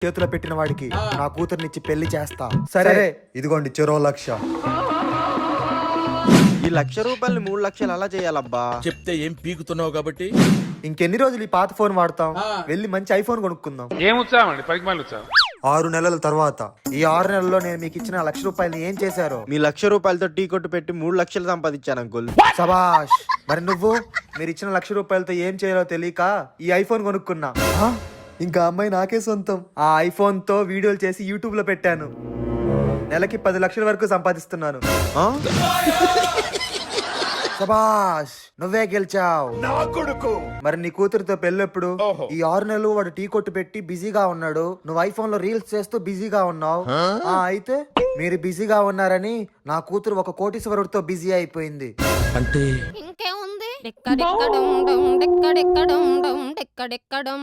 చేతిలో పెట్టిన వాడికి నా కూతుర్నిచ్చి పెళ్లి చేస్తా. సరే ఇదిగోండి చెరో 1,00,000. ఈ ₹1,00,000 3 లక్షలు అలా చేయాలబ్బా. చెప్తే ఏం పీకుతున్నావు కాబట్టి ఇంకెన్ని రోజులు ఈ పాత ఫోన్ వాడతాం? వెళ్ళి మంచి ఐఫోన్ కొనుక్కుందాం. ఏం ఉత్సాహం అండి, పరిమాణాలు ఉత్సాహం. 6 నెలల తర్వాత ఈ 6 నెలల్లో నేను మీకు ఇచ్చిన ₹1,00,000 ఏం చేశారో. మీ ₹1,00,000తో టీ కొట్టు పెట్టి 3 లక్షలు సంపాదించాను అంకుల్. సబాష్. మరి నువ్వు మీరు ఇచ్చిన ₹1,00,000తో ఏం చేయాలో తెలియక ఈ ఐఫోన్ కొనుక్కున్నా. ఇంకా అమ్మాయి నాకే సొంతం. ఆ ఐఫోన్ తో వీడియోలు చేసి యూట్యూబ్ లో పెట్టాను. నెలకి 10 లక్షల వరకు సంపాదిస్తున్నాను. ఆ? సబాష్, నువ్వే గెలిచావు. మరి నీ కూతురుతో పెళ్ళెప్పుడు? ఈ 6 నెలలు వాడు టీ కొట్టు పెట్టి బిజీగా ఉన్నాడు, నువ్వు ఐఫోన్ లో రీల్స్ చేస్తూ బిజీగా ఉన్నావు. అయితే మీరు బిజీగా ఉన్నారని నా కూతురు ఒక కోటీశ్వరుడితో బిజీ అయిపోయింది. అంటే ఇంకేముంది? డెక్కడెక్కడం డెక్కడెక్కడం డెక్కడెక్కడం